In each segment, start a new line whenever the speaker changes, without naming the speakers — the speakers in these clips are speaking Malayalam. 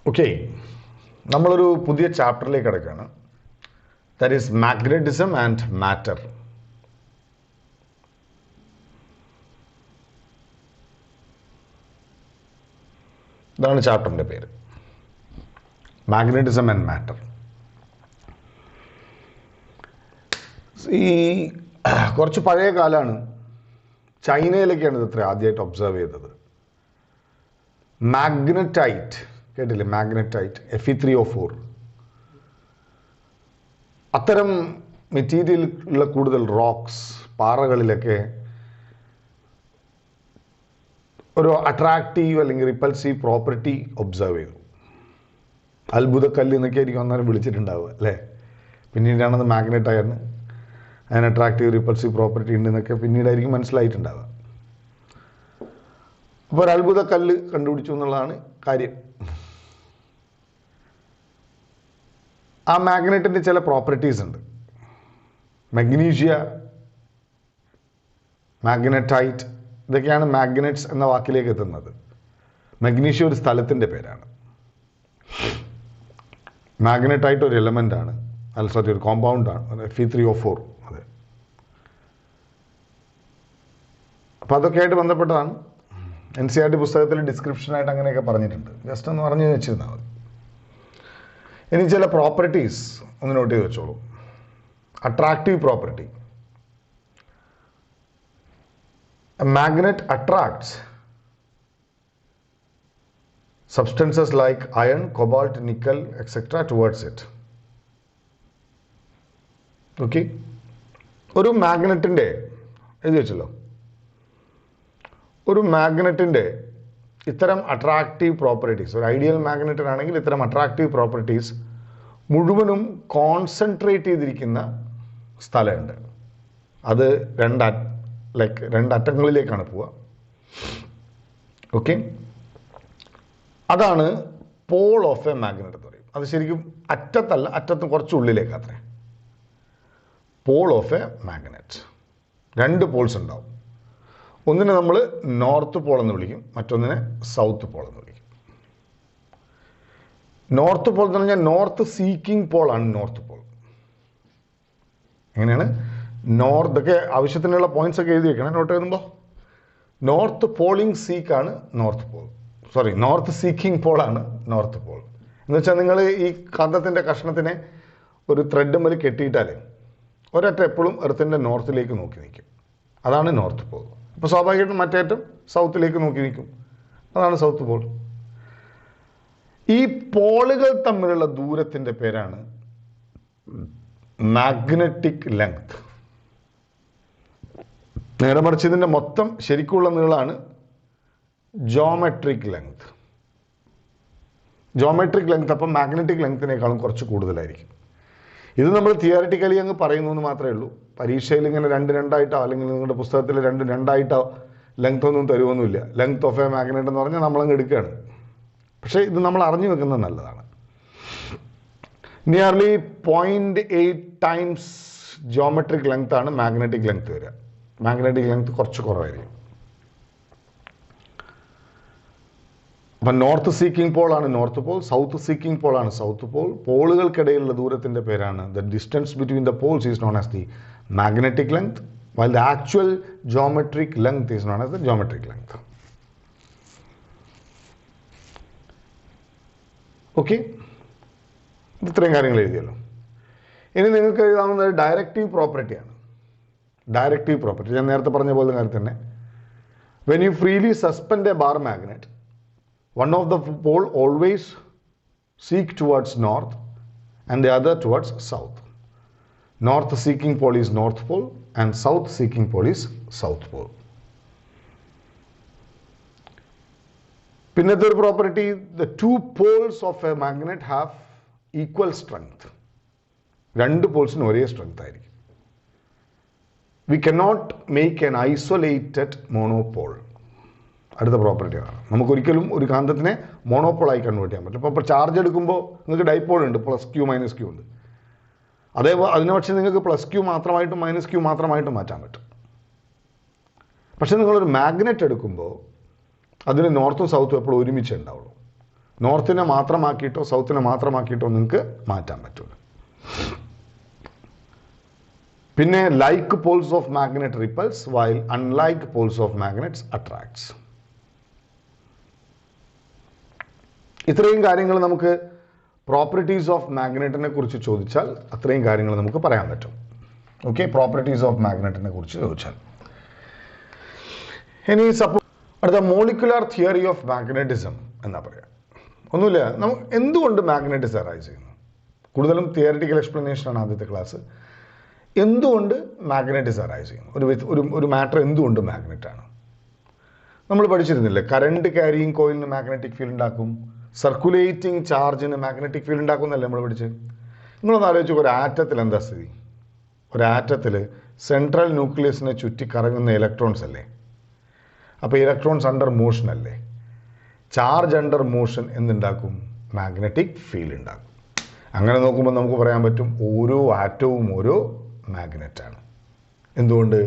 ഓക്കെ, നമ്മളൊരു പുതിയ ചാപ്റ്ററിലേക്ക് കിടക്കുകയാണ്. That is magnetism and matter. ഇതാണ് ചാപ്റ്ററിൻ്റെ പേര്, മാഗ്നറ്റിസം ആൻഡ് മാറ്റർ. ഈ കുറച്ച് പഴയ കാലമാണ്, ചൈനയിലൊക്കെയാണ് ഇത് ആദ്യമായിട്ട് ഒബ്സർവ് ചെയ്തത്. മാഗ്നറ്റൈറ്റ് കേട്ടില്ലേ? Magnetite, Fe3O4. അത്തരം മെറ്റീരിയൽ ഉള്ള കൂടുതൽ റോക്സ്, പാറകളിലൊക്കെ ഒരു അട്രാക്റ്റീവ് അല്ലെങ്കിൽ റിപ്പൽസീവ് പ്രോപ്പർട്ടി ഒബ്സർവ് ചെയ്തു. അത്ഭുതക്കല്ല് എന്നൊക്കെ ആയിരിക്കും അന്നേരം വിളിച്ചിട്ടുണ്ടാവുക അല്ലേ? പിന്നീടാണത് മാഗ്നറ്റായിരുന്നു, അതിന് അട്രാക്റ്റീവ് റിപ്പൽസീവ് പ്രോപ്പർട്ടി ഉണ്ടെന്നൊക്കെ പിന്നീടായിരിക്കും മനസ്സിലായിട്ടുണ്ടാവുക. അപ്പോൾ ഒരു അത്ഭുതക്കല്ല് കണ്ടുപിടിച്ചു എന്നുള്ളതാണ് കാര്യം. ആ മാഗ്നറ്റിൻ്റെ ചില പ്രോപ്പർട്ടീസ് ഉണ്ട്. മഗ്നീഷ്യ, മാഗ്നറ്റൈറ്റ്, ഇതൊക്കെയാണ് മാഗ്നറ്റ്സ് എന്ന വാക്കിലേക്ക് എത്തുന്നത്. മഗ്നീഷ്യ ഒരു സ്ഥലത്തിൻ്റെ പേരാണ്. മാഗ്നറ്റൈറ്റ് ഒരു എലമെൻ്റ് ആണ്, സോറി ഒരു കോമ്പൗണ്ടാണ്, Fe3O4. അതെ, അപ്പം അതൊക്കെ ആയിട്ട് ബന്ധപ്പെട്ടതാണ്. NCERT പുസ്തകത്തിൽ ഡിസ്ക്രിപ്ഷനായിട്ട് അങ്ങനെയൊക്കെ പറഞ്ഞിട്ടുണ്ട്. ജസ്റ്റ് ഒന്ന് പറഞ്ഞു വെച്ചിരുന്നാൽ മതി. ഇനി ചില പ്രോപ്പർട്ടീസ് ഒന്ന് നോട്ട് ചെയ്ത് വെച്ചോളൂ. Attractive property. Magnet attracts substances like iron, cobalt, nickel, etc. towards it. Okay, ഒരു മാഗ്നറ്റിൻ്റെ എഴുതി വെച്ചല്ലോ, ഒരു മാഗ്നറ്റിൻ്റെ ഇത്തരം അട്രാക്റ്റീവ് പ്രോപ്പർട്ടീസ്, ഒരു ഐഡിയൽ മാഗ്നറ്റിനാണെങ്കിൽ ഇത്തരം അട്രാക്റ്റീവ് പ്രോപ്പർട്ടീസ് മുഴുവനും കോൺസെൻട്രേറ്റ് ചെയ്തിരിക്കുന്ന സ്ഥലമുണ്ട്. അത് രണ്ട് അറ്റങ്ങളിലേക്കാണ് പോവുക. ഓക്കെ, അതാണ് പോൾ ഓഫ് എ മാഗ്നറ്റ് എന്ന് പറയും. അത് ശരിക്കും അറ്റത്തല്ല, അറ്റത്ത് കുറച്ച് ഉള്ളിലേക്ക് അത്രേ പോൾ ഓഫ് എ മാഗ്നറ്റ്. രണ്ട് പോൾസ് ഉണ്ടാവും. ഒന്നിനെ നമ്മൾ നോർത്ത് പോൾ എന്ന് വിളിക്കും, മറ്റൊന്നിനെ സൗത്ത് പോൾ എന്ന് വിളിക്കും. നോർത്ത് പോൾ എന്ന് പറഞ്ഞാൽ നോർത്ത് സീക്കിംഗ് പോളാണ് നോർത്ത് പോൾ. എങ്ങനെയാണ്? ഇതൊക്കെ ആവശ്യത്തിനുള്ള പോയിന്റ്സ് ഒക്കെ എഴുതി വെക്കണം നോട്ട് എഴുതുമ്പോൾ. നോർത്ത് പോളിംഗ് സീക്കാണ് north pole, sorry north seeking പോളാണ് നോർത്ത് പോൾ. എന്ന് വെച്ചാൽ നിങ്ങൾ ഈ കാന്തത്തിൻ്റെ കഷ്ണത്തിനെ ഒരു ത്രെഡ് മേൽ കെട്ടിയിട്ടാൽ ഒരറ്റം എപ്പോഴും എർത്തിൻ്റെ നോർത്തിലേക്ക് നോക്കി നിൽക്കും. അതാണ് നോർത്ത് പോൾ. അപ്പോൾ സ്വാഭാവികമായിട്ടും മറ്റേറ്റം സൗത്തിലേക്ക് നോക്കി നിൽക്കും. അതാണ് സൗത്ത് പോൾ. ഈ പോളുകൾ തമ്മിലുള്ള ദൂരത്തിൻ്റെ പേരാണ് മാഗ്നറ്റിക് ലെങ്ത്. നേരെ മറിച്ച് ഇതിൻ്റെ മൊത്തം ശരിക്കുള്ള നീളമാണ് ജോമെട്രിക് ലെങ്ത്. ജോമെട്രിക് ലെങ്ത് അപ്പം മാഗ്നറ്റിക് ലെങ്ത്തിനേക്കാളും കുറച്ച് കൂടുതലായിരിക്കും. ഇത് നമ്മൾ തിയറിറ്റിക്കലി അങ്ങ് പറയുന്നു എന്ന് മാത്രമേ ഉള്ളൂ. പരീക്ഷയിൽ ഇങ്ങനെ രണ്ടായിട്ടോ അല്ലെങ്കിൽ നിങ്ങളുടെ പുസ്തകത്തിൽ രണ്ടായിട്ടോ ലെങ്ത് ഒന്നും തരുമൊന്നുമില്ല. ലെങ്ത് ഓഫ് എ മാഗ്നറ്റ് എന്ന് പറഞ്ഞാൽ നമ്മളങ്ങ് എടുക്കുകയാണ്. പക്ഷേ ഇത് നമ്മൾ അറിഞ്ഞു വെക്കുന്നത് നല്ലതാണ്. നിയർലി 0.8 ടൈംസ് ജോമെട്രിക് ലെങ്ത് ആണ് മാഗ്നറ്റിക് ലെങ്ത് വരിക. മാഗ്നറ്റിക് ലെങ്ത് കുറച്ച് കുറവായിരിക്കും. അപ്പം നോർത്ത് സീക്കിംഗ് പോളാണ് നോർത്ത് പോൾ, സൗത്ത് സീക്കിംഗ് പോളാണ് സൗത്ത് പോൾ. പോളുകൾക്കിടയിലുള്ള ദൂരത്തിൻ്റെ പേരാണ് the distance between the poles is known as the magnetic length, while the actual geometric length is known as the geometric length. Okay, ഇത്രയും കാര്യങ്ങൾ എഴുതിയല്ലോ. ഇനി നിങ്ങൾക്ക് എഴുതാവുന്നത് ഡയറക്റ്റീവ് പ്രോപ്പർട്ടിയാണ്. ഡയറക്റ്റീവ് പ്രോപ്പർട്ടി ഞാൻ നേരത്തെ പറഞ്ഞ പോലെ കാര്യം തന്നെ. When you freely suspend A bar magnet, one of the pole always seek towards north and the other towards south. North seeking pole is north pole and south seeking pole is south pole. Pinnathur property, the two poles of a magnet have equal strength. Rendu poles nu ore strength aayirikkum. We cannot make an isolated monopole. അടുത്ത പ്രോപ്പർട്ടിയാണ്. നമുക്കൊരിക്കലും ഒരു കാന്തത്തിനെ മോണോപോളായി കൺവേർട്ട് ചെയ്യാൻ പറ്റില്ല. ഇപ്പോൾ ചാർജ് എടുക്കുമ്പോൾ നിങ്ങൾക്ക് ഡൈപോൾ ഉണ്ട്, +Q -Q ഉണ്ട്. അതിനെ പക്ഷേ നിങ്ങൾക്ക് +Q മാത്രമായിട്ടും -Q മാത്രമായിട്ടും മാറ്റാൻ പറ്റും. പക്ഷേ നിങ്ങളൊരു മാഗ്നറ്റ് എടുക്കുമ്പോൾ അതിന് നോർത്തും സൗത്തും എപ്പോഴും ഒരുമിച്ച് ഉണ്ടാവുള്ളൂ. നോർത്തിനെ മാത്രമാക്കിയിട്ടോ സൗത്തിനെ മാത്രമാക്കിയിട്ടോ നിങ്ങൾക്ക് മാറ്റാൻ പറ്റില്ല. പിന്നെ like poles of magnet repels while unlike poles of magnets attracts. ഇത്രയും കാര്യങ്ങൾ നമുക്ക് പ്രോപ്പർട്ടീസ് ഓഫ് മാഗ്നറ്റിനെ കുറിച്ച് ചോദിച്ചാൽ അത്രയും കാര്യങ്ങൾ നമുക്ക് പറയാൻ പറ്റും. ഓക്കെ, പ്രോപ്പർട്ടീസ് ഓഫ് മാഗ്നറ്റിനെ കുറിച്ച് ചോദിച്ചാൽ. ഇനി അടുത്ത മോളിക്കുലാർ തിയറി ഓഫ് മാഗ്നറ്റിസം എന്നാ പറയാം. ഒന്നുമില്ല, നമുക്ക് എന്തുകൊണ്ട് മാഗ്നറ്റിസം അറൈസ് ചെയ്യുന്നു, കൂടുതലും തിയറിറ്റിക്കൽ എക്സ്പ്ലനേഷനാണ് ആദ്യത്തെ ക്ലാസ്. എന്തുകൊണ്ട് മാഗ്നറ്റിസം അറൈസ് ചെയ്യുന്നു, ഒരു മാറ്റർ എന്തുകൊണ്ട് മാഗ്നറ്റാണ്. നമ്മൾ പഠിച്ചിരുന്നില്ലേ, കറണ്ട് ക്യാരിയിങ് കോയിലിന് മാഗ്നറ്റിക് ഫീൽഡ് ഉണ്ടാക്കും, സർക്കുലേറ്റിംഗ് ചാർജിന് മാഗ്നറ്റിക് ഫീൽഡ് ഉണ്ടാക്കും എന്നല്ലേ നമ്മൾ പഠിച്ചത്. നിങ്ങളൊന്ന് ആലോചിച്ച്, ഒരു ആറ്റത്തിൽ എന്താ സ്ഥിതി? ഒരു ആറ്റത്തിൽ സെൻട്രൽ ന്യൂക്ലിയസിനെ ചുറ്റി കറങ്ങുന്ന ഇലക്ട്രോൺസ് അല്ലേ. അപ്പോൾ ഇലക്ട്രോൺസ് അണ്ടർ മോഷൻ അല്ലേ. ചാർജ് അണ്ടർ മോഷൻ എന്തുണ്ടാക്കും? മാഗ്നറ്റിക് ഫീൽഡ് ഉണ്ടാക്കും. അങ്ങനെ നോക്കുമ്പോൾ നമുക്ക് പറയാൻ പറ്റും ഓരോ ആറ്റവും ഓരോ മാഗ്നറ്റാണ്. എന്തുകൊണ്ട്?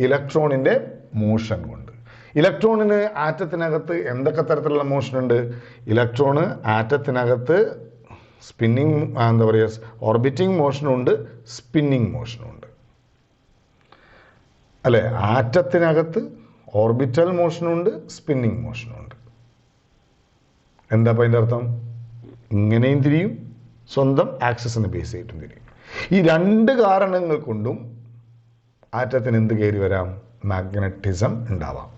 ഇലക്ട്രോണിൻ്റെ മോഷൻ കൊണ്ട്. ഇലക്ട്രോണിന് ആറ്റത്തിനകത്ത് എന്തൊക്കെ തരത്തിലുള്ള മോഷൻ ഉണ്ട്? ഇലക്ട്രോണ് ആറ്റത്തിനകത്ത് സ്പിന്നിങ്, എന്താ പറയുക, ഓർബിറ്റിംഗ് മോഷനുണ്ട്, സ്പിന്നിങ് മോഷനുണ്ട് അല്ലേ. ആറ്റത്തിനകത്ത് ഓർബിറ്റൽ മോഷനുണ്ട്, സ്പിന്നിങ് മോഷനുണ്ട്. എന്താ അപ്പം അതിൻ്റെ അർത്ഥം? ഇങ്ങനെയും തിരിയും, സ്വന്തം ആക്സിസിനെ ബേസ് ചെയ്തിട്ടും തിരിയും. ഈ രണ്ട് കാരണങ്ങൾ കൊണ്ടും ആറ്റത്തിന് എന്ത് കയറി വരാം? മാഗ്നറ്റിസം ഉണ്ടാവാം.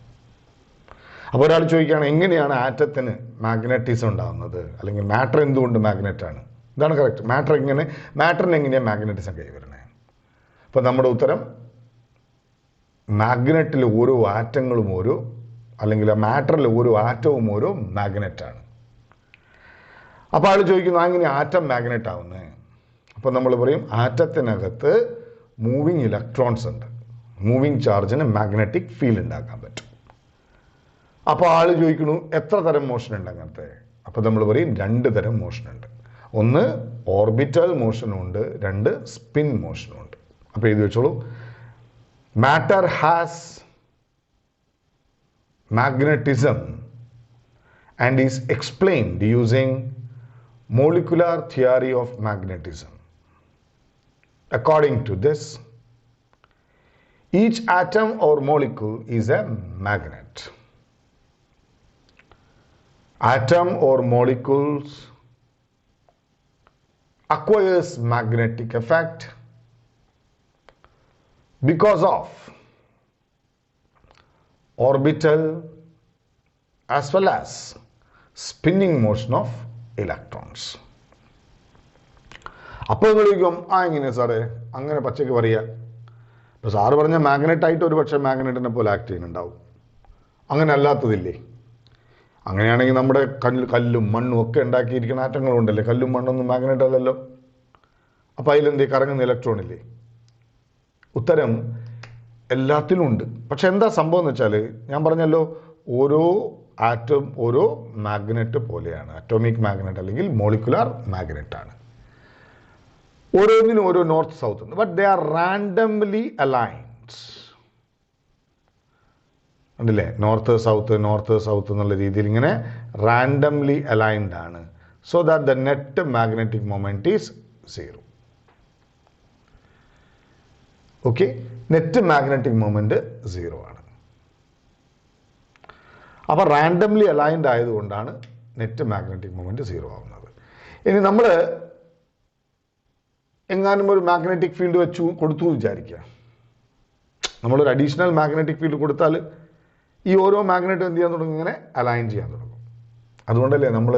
അപ്പോൾ ഒരാൾ ചോദിക്കുകയാണ്, എങ്ങനെയാണ് ആറ്റത്തിന് മാഗ്നറ്റിസം ഉണ്ടാകുന്നത്, അല്ലെങ്കിൽ മാറ്റർ എന്തുകൊണ്ട് മാഗ്നറ്റാണ്? ഇതാണ് കറക്റ്റ്. മാറ്ററിന് എങ്ങനെയാണ് മാഗ്നറ്റിസം കൈവരണേ? അപ്പോൾ നമ്മുടെ ഉത്തരം, മാഗ്നറ്റിൽ ഓരോ ആറ്റങ്ങളും ഓരോ, അല്ലെങ്കിൽ ആ മാറ്ററിൽ ഓരോ ആറ്റവും ഓരോ മാഗ്നറ്റാണ്. അപ്പോൾ ആൾ ചോദിക്കുന്നു, അങ്ങനെ ആറ്റം മാഗ്നറ്റ് ആവുന്നത്? അപ്പോൾ നമ്മൾ പറയും, ആറ്റത്തിനകത്ത് മൂവിങ് ഇലക്ട്രോൺസ് ഉണ്ട്, മൂവിങ് ചാർജിന് മാഗ്നറ്റിക് ഫീൽഡ് ഉണ്ടാക്കാൻ പറ്റും. അപ്പോൾ ആൾ ചോദിക്കുന്നു, എത്ര തരം മോഷൻ ഉണ്ട് അങ്ങനത്തെ? അപ്പോൾ നമ്മൾ പറയും, രണ്ട് തരം മോഷൻ ഉണ്ട്. ഒന്ന് ഓർബിറ്റൽ മോഷനുണ്ട്, രണ്ട് സ്പിൻ മോഷനുണ്ട്. അപ്പോൾ എഴുതി വെച്ചോളൂ, matter has magnetism and is explained using molecular theory of magnetism. According to this, each atom or molecule is a magnet. Atom or molecules acquires magnetic effect because of orbital as well as spinning motion of electrons. അപ്പോൾ വിളിക്കും, എങ്ങനെ സാറേ അങ്ങനെ പച്ചയ്ക്ക് പറയുക? ഇപ്പോൾ സാറ് പറഞ്ഞ മാഗ്നറ്റായിട്ട് ഒരു പക്ഷേ മാഗ്നറ്റിനെ പോലെ ആക്ട് ചെയ്യുന്നുണ്ടാവും, അങ്ങനെ അല്ലാത്തതില്ലേ? അങ്ങനെയാണെങ്കിൽ നമ്മുടെ കല്ലും മണ്ണും ഒക്കെ ഉണ്ടാക്കിയിരിക്കുന്ന ആറ്റങ്ങളുണ്ടല്ലേ, കല്ലും മണ്ണൊന്നും മാഗ്നറ്റ് അല്ലല്ലോ. അപ്പോൾ അതിലെന്തേ കറങ്ങുന്ന ഇലക്ട്രോൺ ഇല്ലേ? ഉത്തരം എല്ലാത്തിലും ഉണ്ട്. പക്ഷെ എന്താ സംഭവം എന്ന് വെച്ചാൽ, ഞാൻ പറഞ്ഞല്ലോ, ഓരോ ആറ്റം ഓരോ മാഗ്നറ്റ് പോലെയാണ്. അറ്റോമിക് മാഗ്നറ്റ് അല്ലെങ്കിൽ മോളിക്കുലാർ മാഗ്നറ്റ് ആണ്. ഓരോന്നിനും ഓരോ നോർത്ത് സൗത്ത് ഉണ്ട്, but they are randomly aligned. ഉണ്ടല്ലേ, നോർത്ത് സൗത്ത് എന്നുള്ള രീതിയിൽ ഇങ്ങനെ റാൻഡംലി അലൈൻഡ് ആണ്. So that the net magnetic moment is 0. Okay, net magnetic moment 0 ആണ്. അപ്പോൾ റാൻഡംലി അലൈൻഡ് ആയതുകൊണ്ടാണ് നെറ്റ് മാഗ്നറ്റിക് മൊമെന്റ് 0 ആവുന്നത്. ഇനി നമ്മൾ എങ്ങാനും ഒരു മാഗ്നറ്റിക് ഫീൽഡ് കൊടുത്തു വിചാരിക്കുക, നമ്മളൊരു അഡീഷണൽ മാഗ്നറ്റിക് ഫീൽഡ് കൊടുത്താൽ ഈ ഓരോ മാഗ്നറ്റും എന്ത് ചെയ്യാൻ തുടങ്ങും? ഇങ്ങനെ അലൈൻ ചെയ്യാൻ തുടങ്ങും. അതുകൊണ്ടല്ലേ നമ്മൾ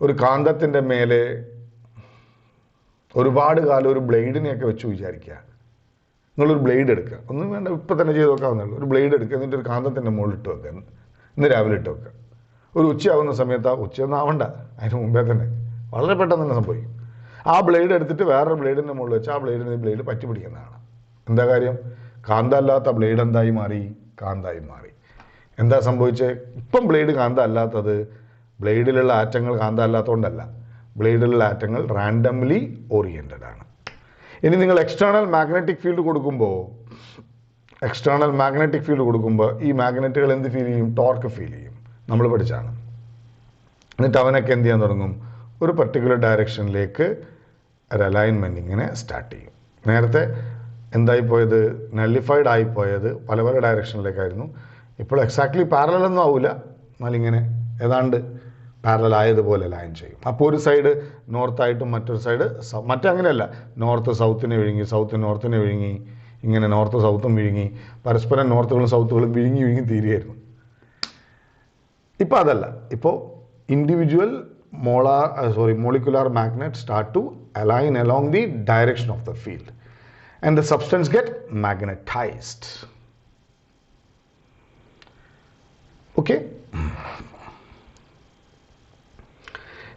ഒരു കാന്തത്തിൻ്റെ മേലെ ഒരുപാട് കാലം ഒരു ബ്ലേഡിനെയൊക്കെ വെച്ച് വിചാരിക്കുക. നിങ്ങളൊരു ബ്ലേഡ് എടുക്കുക, ഒന്നും വേണ്ട, ഇപ്പം തന്നെ ചെയ്ത് നോക്കാവുന്നുള്ളൂ. ഒരു ബ്ലേഡ് എടുക്കുക, എന്നിട്ട് ഒരു കാന്തത്തിൻ്റെ മുകളിൽ ഇട്ട് വെക്കുക, ഇന്ന് രാവിലെ ഇട്ട് വെക്കുക. ഒരു ഉച്ചയാവുന്ന സമയത്ത്, ഉച്ചയൊന്നും ആവണ്ട, അതിന് മുമ്പേ തന്നെ വളരെ പെട്ടെന്ന് തന്നെ സംഭവിക്കും. ആ ബ്ലേഡ് എടുത്തിട്ട് വേറൊരു ബ്ലേഡിൻ്റെ മുകളിൽ വെച്ച് ആ ബ്ലേഡ് പറ്റി പിടിക്കുന്നതാണ്. എന്താ കാര്യം? കാന്തമല്ലാത്ത ബ്ലേഡ് എന്തായി മാറി? കാന്തായി മാറി. എന്താ സംഭവിച്ചത്? ഇപ്പം ബ്ലേഡ് കാന്ത അല്ലാത്തത് ബ്ലേഡിലുള്ള ആറ്റങ്ങൾ കാന്ത അല്ലാത്തതുകൊണ്ടല്ല, ബ്ലേഡിലുള്ള ആറ്റങ്ങൾ റാൻഡംലി ഓറിയൻറ്റഡ് ആണ്. ഇനി നിങ്ങൾ എക്സ്റ്റേണൽ മാഗ്നറ്റിക് ഫീൽഡ് കൊടുക്കുമ്പോൾ ഈ മാഗ്നറ്റുകൾ എന്ത് ഫീൽ ചെയ്യും? ടോർക്ക് ഫീൽ ചെയ്യും. നമ്മൾ പഠിച്ചാണ് എന്നിട്ട് അവനൊക്കെ എന്ത് ചെയ്യാൻ തുടങ്ങും? ഒരു പർട്ടിക്കുലർ ഡയറക്ഷനിലേക്ക് ഒരു അലൈൻമെൻറ്റ് ഇങ്ങനെ സ്റ്റാർട്ട് ചെയ്യും. നേരത്തെ എന്തായിപ്പോയത്? നള്ളിഫൈഡ് ആയിപ്പോയത് പല പല ഡയറക്ഷനിലേക്കായിരുന്നു. ഇപ്പോൾ എക്സാക്ട്ലി പാരലലൊന്നും ആവില്ല, എന്നാലിങ്ങനെ ഏതാണ്ട് പാരലൽ ആയതുപോലെ ലൈൻ ചെയ്യും. അപ്പോൾ ഒരു സൈഡ് നോർത്തായിട്ടും മറ്റൊരു സൈഡ് മറ്റേ അങ്ങനെയല്ല, നോർത്ത് സൗത്തിനെ വിഴുങ്ങി, സൗത്ത് നോർത്തിനെ വിഴുങ്ങി, ഇങ്ങനെ നോർത്ത് സൗത്തും വിഴുങ്ങി, പരസ്പരം നോർത്തുകളും സൗത്തുകളും വിഴുങ്ങി വിഴുങ്ങി തീരുകയായിരുന്നു. ഇപ്പോൾ അതല്ല. ഇപ്പോൾ individual molecular magnets start to align along the direction of the field and the substance get magnetized. Okay?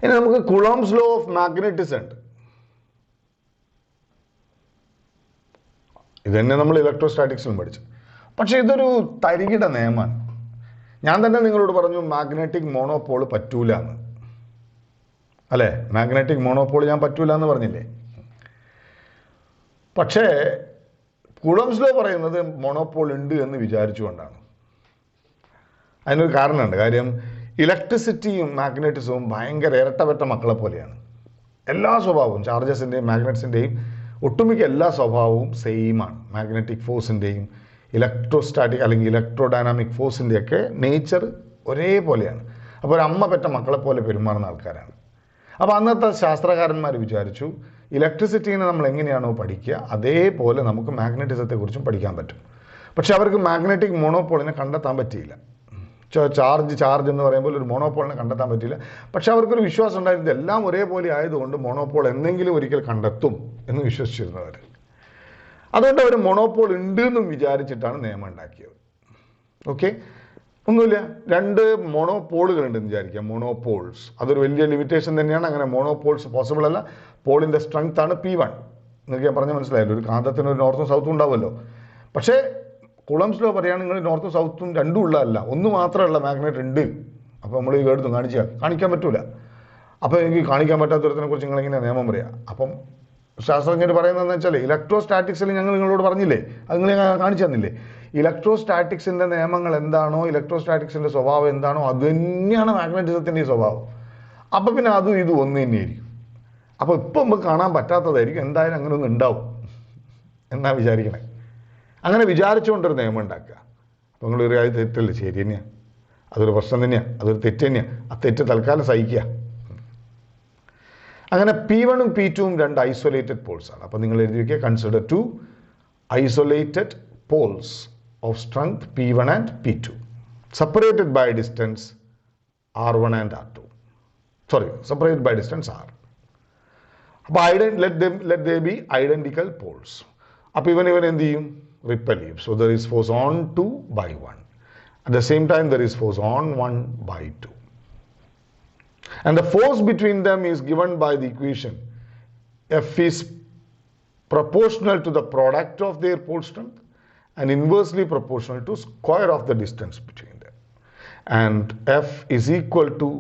ഇനി നമുക്ക് കുളോംസ് ലോ ഓഫ് മാഗ്നറ്റിസം ഉണ്ട്. ഇത് തന്നെ നമ്മൾ ഇലക്ട്രോസ്റ്റാറ്റിക്സിലും പഠിച്ചു. പക്ഷെ ഇതൊരു തരികിട നിയമമാണ്. ഞാൻ തന്നെ നിങ്ങളോട് പറഞ്ഞു മാഗ്നറ്റിക് മോണോപോൾ പറ്റൂല എന്ന്, അല്ലേ? മാഗ്നറ്റിക് മോണോപോൾ ഞാൻ പറ്റൂല എന്ന് പറഞ്ഞില്ലേ? പക്ഷേ കുളോംസ് ലോ പറയുന്നത് മോണോപോൾ ഉണ്ട് എന്ന് വിചാരിച്ചുകൊണ്ടാണ്. അതിനൊരു കാരണമുണ്ട്. കാര്യം ഇലക്ട്രിസിറ്റിയും മാഗ്നറ്റിസവും ഭയങ്കര ഇരട്ടപ്പെട്ട മക്കളെ പോലെയാണ്. എല്ലാ സ്വഭാവവും, ചാർജസിൻ്റെയും മാഗ്നറ്റ്സിൻ്റെയും ഒട്ടുമിക്ക എല്ലാ സ്വഭാവവും സെയിമാണ്. മാഗ്നറ്റിക് ഫോഴ്സിൻ്റെയും ഇലക്ട്രോസ്റ്റാറ്റിക് അല്ലെങ്കിൽ ഇലക്ട്രോ ഡൈനാമിക് ഫോഴ്സിൻ്റെയൊക്കെ നേച്ചർ ഒരേപോലെയാണ്. അപ്പോൾ ഒരു അമ്മ പെറ്റ മക്കളെ പോലെ പെരുമാറുന്ന ആൾക്കാരാണ്. അപ്പോൾ അന്നത്തെ ശാസ്ത്രകാരന്മാർ വിചാരിച്ചു ഇലക്ട്രിസിറ്റീനെ നമ്മൾ എങ്ങനെയാണോ പഠിക്കുക അതേപോലെ നമുക്ക് മാഗ്നറ്റിസത്തെക്കുറിച്ചും പഠിക്കാൻ പറ്റും. പക്ഷെ അവർക്ക് മാഗ്നറ്റിക് മോണോപോളിനെ കണ്ടെത്താൻ പറ്റിയില്ല. ചാർജ് എന്ന് പറയുമ്പോൾ ഒരു മോണോപോളിനെ കണ്ടെത്താൻ പറ്റിയില്ല. പക്ഷെ അവർക്കൊരു വിശ്വാസം ഉണ്ടായിരുന്നു, എല്ലാം ഒരേപോലെ ആയതുകൊണ്ട് മോണോപോൾ എന്തെങ്കിലും ഒരിക്കൽ കണ്ടെത്തും എന്ന് വിശ്വസിച്ചിരുന്നവർ. അതുകൊണ്ട് അവർ മോണോപോൾ ഉണ്ട് എന്നും വിചാരിച്ചിട്ടാണ് നിയമം ഉണ്ടാക്കിയത്. ഓക്കെ, ഒന്നുമില്ല, രണ്ട് മോണോപോളുകൾ ഉണ്ടെന്ന് വിചാരിക്കുക, മോണോപോൾസ്. അതൊരു വലിയ ലിമിറ്റേഷൻ തന്നെയാണ്. അങ്ങനെ മോണോപോൾസ് പോസിബിൾ അല്ല. പോളിൻ്റെ സ്ട്രെങ്ത് ആണ് P1 എന്നൊക്കെ ഞാൻ പറഞ്ഞാൽ മനസ്സിലായല്ലോ. ഒരു കാന്തത്തിന് ഒരു നോർത്തും സൗത്തും ഉണ്ടാവുമല്ലോ. പക്ഷേ കുളംസ് ലോ പറയുകയാണെങ്കിൽ നിങ്ങൾ നോർത്തും സൗത്തും രണ്ടും ഉള്ളതല്ല, ഒന്ന് മാത്രമല്ല മാഗ്നറ്റ് ഉണ്ട്. അപ്പോൾ നമ്മൾ ഈ എടുത്തു കാണിക്കാൻ പറ്റൂല. അപ്പോൾ എനിക്ക് കാണിക്കാൻ പറ്റാത്തൊരുത്തിനെ കുറിച്ച് നിങ്ങളിങ്ങനെ നിയമം പറയുക. അപ്പം ശാസ്ത്രജ്ഞർ പറയുന്നതെന്ന് വെച്ചാൽ ഇലക്ട്രോസ്റ്റാറ്റിക്സിൽ ഞങ്ങൾ നിങ്ങളോട് പറഞ്ഞില്ലേ, അത് നിങ്ങൾ കാണിച്ചു തന്നില്ലേ. ഇലക്ട്രോസ്റ്റാറ്റിക്സിൻ്റെ നിയമങ്ങൾ എന്താണോ, ഇലക്ട്രോസ്റ്റാറ്റിക്സിൻ്റെ സ്വഭാവം എന്താണോ അത് തന്നെയാണ് മാഗ്നറ്റിസത്തിൻ്റെ സ്വഭാവം. അപ്പോൾ പിന്നെ അതും ഇതും ഒന്ന് തന്നെയായിരിക്കും. അപ്പോൾ ഇപ്പം നമുക്ക് കാണാൻ പറ്റാത്തതായിരിക്കും, എന്തായാലും അങ്ങനെ ഒന്നും ഉണ്ടാവും എന്നാ വിചാരിക്കണേ. അങ്ങനെ വിചാരിച്ചുകൊണ്ടൊരു നിയമം ഉണ്ടാക്കുക. അപ്പോൾ നിങ്ങളൊരു കാര്യം തെറ്റല്ലേ, ശരി തന്നെയാണ്, അതൊരു പ്രശ്നം തന്നെയാണ്, അതൊരു തെറ്റ് തന്നെയാണ്. ആ തെറ്റ് തൽക്കാലം സഹിക്കുക. അങ്ങനെ P1 ഉം P2 ഉം രണ്ട് ഐസൊലേറ്റഡ് പോൾസ് ആണ്. അപ്പോൾ നിങ്ങൾ എഴുതി വയ്ക്കുക, consider two isolated poles of strength P1 and P2 separated by distance R1 and R2. Separated by distance R. അപ്പോൾ let they be identical poles. അപ്പോൾ ഇവൻ എന്ത് ചെയ്യും? റിപ്പൽ ചെയ്യും. So there is force on 2 by 1. At the same time there is force on 1 by 2. And the force between them is given by the equation F is proportional to the product of their pole strength and inversely proportional to square of the distance between them. And F is equal to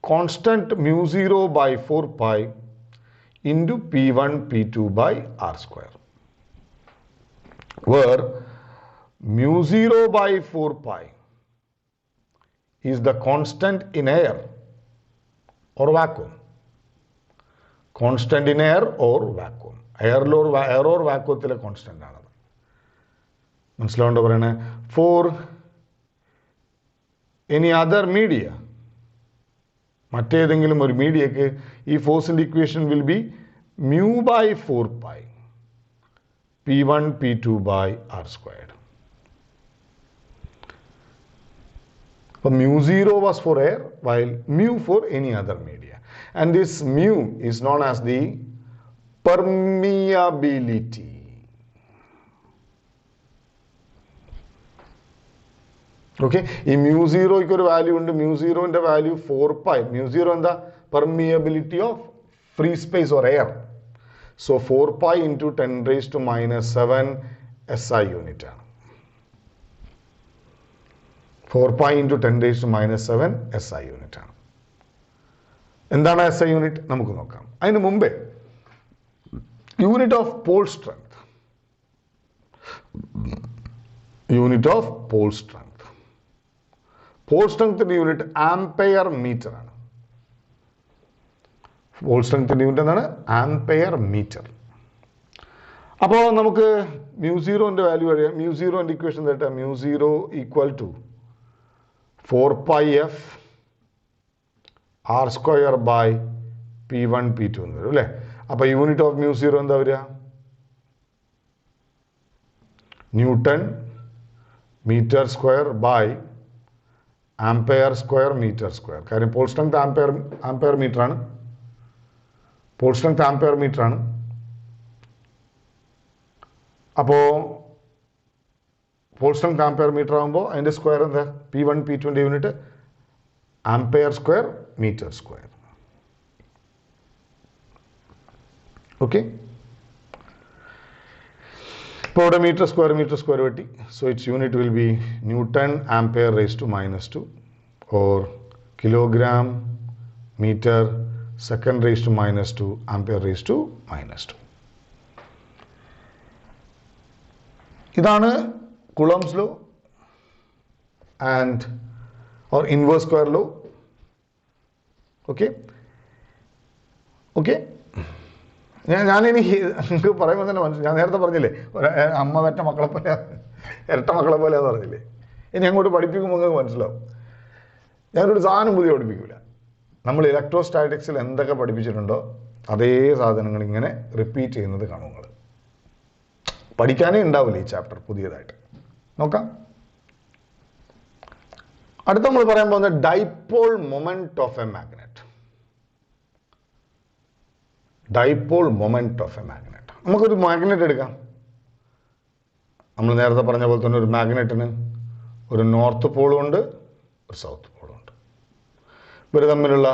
constant mu 0 by 4 pi into P1 P2 by R square, where mu 0 by 4 pi is the constant in air or vacuum. Constant in air or vacuum. Air or vacuum constant ആണ്. മനസ്സിലാവുണ്ടോ പറയണേ? For any other media, മറ്റേതെങ്കിലും ഒരു മീഡിയക്ക് ഈ ഫോഴ്സിൻ്റെ equation will be mu by 4 pi P1 P2 by R squared. So mu 0 was for air while mu for any other media. And this mu is known as the permeability. Okay, ഈ mu 0 ഒരു വാല്യൂ ഉണ്ട്. mu 0ന്റെ വാല്യൂ 4 pi. mu 0 എന്താ? Permeability of free space or air. So 4 pi into 10 raised to minus 7 SI unit ആണ്. 4 pi into 10 raised to minus 7 SI unit ആണ്. എന്താണ് SI യൂണിറ്റ്? നമുക്ക് നോക്കാം. അതിന് മുമ്പേ unit of pole strength. Unit of pole strength. Pole സ്ട്രെങ്ത്തിന്റെ യൂണിറ്റ് ആംപെയർ മീറ്റർ ആണ്. പോൾ സ്ട്രെങ്ത്തിൻ്റെ യൂണിറ്റ് എന്താണ്? Ampere metre. അപ്പോൾ നമുക്ക് μ0ൻ്റെ വാല്യൂ അറിയാം. μ0ൻ്റെ ഇക്വേഷൻ തരട്ടെ. μ0 equal to 4πf r² by P1 P2 എന്ന് വരും അല്ലേ. അപ്പോൾ യൂണിറ്റ് ഓഫ് μ0 എന്താ വരിക? Newton metre square by ampere square metre square. കാര്യം പോൾ സ്ട്രെങ്ത് ആംപെയർ മീറ്റർ ആണ്. പോൾ സ്ട്രെങ്ത് ആംപെയർ മീറ്റർ ആണ്. അപ്പോൾ പോൾ സ്ട്രെങ്ത് ആംപെയർ മീറ്റർ ആകുമ്പോൾ അതിൻ്റെ സ്ക്വയർ എന്താ? P1 P2ൻ്റെ unit ampere square metre square. Okay. ഇപ്പോൾ ഇവിടെ മീറ്റർ സ്ക്വയർ വെട്ടി. So its unit will be newton ampere raise to -2 or kilogram metre second raise to -2 ampere raise to -2. ഇതാണ് Coulomb's law and or inverse square law. Okay okay. ഞാനിനി നിങ്ങൾക്ക് പറയുമ്പോൾ തന്നെ മനസ്സിലായി. ഞാൻ നേരത്തെ പറഞ്ഞില്ലേ അമ്മ പെറ്റ മക്കളെ പോലെ ഇരട്ട മക്കളെ പോലെ എന്ന് പറഞ്ഞില്ലേ. ഇനി അങ്ങോട്ട് പഠിപ്പിക്കുമ്പോൾ നിങ്ങൾക്ക് മനസ്സിലാവും. ഞാനൊരു സാധനം പുതിയ പഠിപ്പിക്കില്ല. നമ്മൾ ഇലക്ട്രോസ്റ്റാറ്റിക്സിൽ എന്തൊക്കെ പഠിപ്പിച്ചിട്ടുണ്ടോ അതേ സാധനങ്ങൾ ഇങ്ങനെ റിപ്പീറ്റ് ചെയ്യുന്നത് കാണും നിങ്ങൾ. പഠിക്കാനേ ഉണ്ടാവില്ല ഈ ചാപ്റ്റർ പുതിയതായിട്ട്. നോക്കാം. അടുത്ത നമ്മൾ പറയാൻ പോകുന്നത് dipole moment of A magnet. Dipole moment of A magnet. നമുക്കൊരു മാഗ്നറ്റ് എടുക്കാം. നമ്മൾ നേരത്തെ പറഞ്ഞ പോലെ തന്നെ ഒരു മാഗ്നറ്റിന് ഒരു നോർത്ത് പോളും ഉണ്ട്, ഒരു സൗത്ത് പോളും ഉണ്ട്. ഇവർ തമ്മിലുള്ള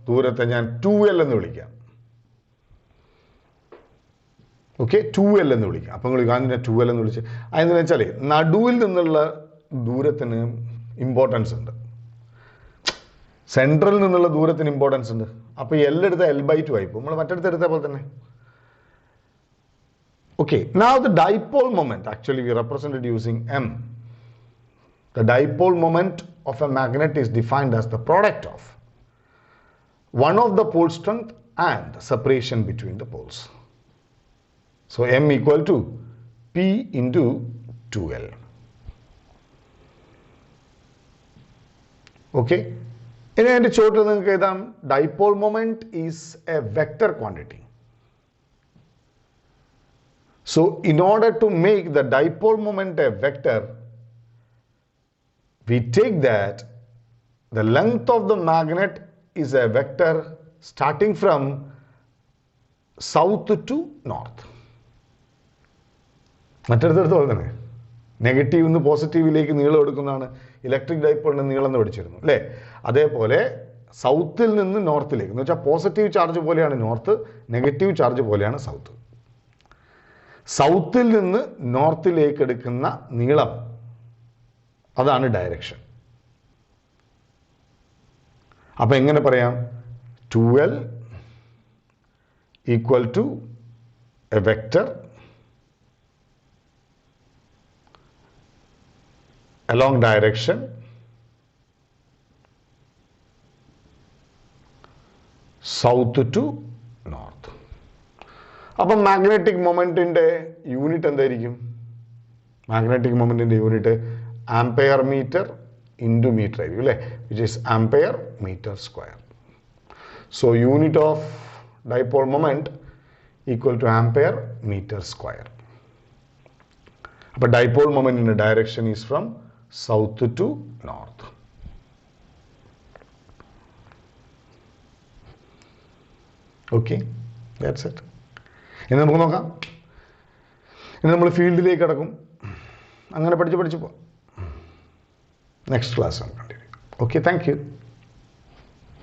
ദൂരത്തെ ഞാൻ 2L എന്ന് വിളിക്കാം. ഓക്കെ, 2L എന്ന് വിളിക്കാം. അപ്പം നിങ്ങൾ ഗാന്ധിനെ 2L എന്ന് വിളിച്ച് അതെന്താണെന്ന് വെച്ചാൽ നടുവിൽ നിന്നുള്ള ദൂരത്തിന് ഇമ്പോർട്ടൻസ് ഉണ്ട്, സെൻട്രൽ നിന്നുള്ള ദൂരത്തിന് ഇമ്പോർട്ടൻസ് ഉണ്ട്. അപ്പോൾ L എടുത്ത L/2 ആയിപ്പോൾ നമ്മൾ മറ്റടുത്ത് എടുത്ത പോലെ തന്നെ. Okay, now the dipole moment actually we represented using M. The dipole moment of a magnet is defined as the product of one of the pole strength and separation between the poles. So M equal to P into 2L. Okay. ഇനി അതിൻ്റെ ചോട്ടിൽ നിങ്ങൾക്ക് എഴുതാം dipole moment is A vector quantity. So in order to make the dipole moment a vector, we take that the length of the magnet is a vector starting from south to north. മറ്റടുത്തടുത്ത് പോലെ തന്നെ നെഗറ്റീവ് നിന്ന് പോസിറ്റീവിലേക്ക് നീളം എടുക്കുന്നതാണ് ഇലക്ട്രിക് ഡൈപോളിൻ്റെ നീളം എന്ന് പഠിച്ചിരുന്നു അല്ലേ. അതേപോലെ സൗത്തിൽ നിന്ന് നോർത്തിലേക്ക് എന്ന് വെച്ചാൽ പോസിറ്റീവ് ചാർജ് പോലെയാണ് നോർത്ത്, നെഗറ്റീവ് ചാർജ് പോലെയാണ് സൗത്ത്. സൗത്തിൽ നിന്ന് നോർത്തിലേക്ക് എടുക്കുന്ന നീളം അതാണ് ഡയറക്ഷൻ. അപ്പം എങ്ങനെ പറയാം? 2L equal to a vector along direction south to north. അപ്പം മാഗ്നറ്റിക് മൊമെന്റിന്റെ യൂണിറ്റ് എന്തായിരിക്കും? മാഗ്നറ്റിക് മൊമെന്റിന്റെ unit ampere metre into metre ആയിരിക്കും അല്ലേ, which is ampere metre square. So unit of dipole moment equal to ampere metre square. അപ്പോൾ ഡൈപോൾ മൊമെന്റിന്റെ direction is from south to north. Okay, that's it. ഇനി നമുക്ക് നോക്കാം. ഇനി നമ്മൾ ഫീൽഡിലേക്ക് കടക്കും. അങ്ങനെ പഠിച്ച് പോവാം. Next class continue. Okay, thank you.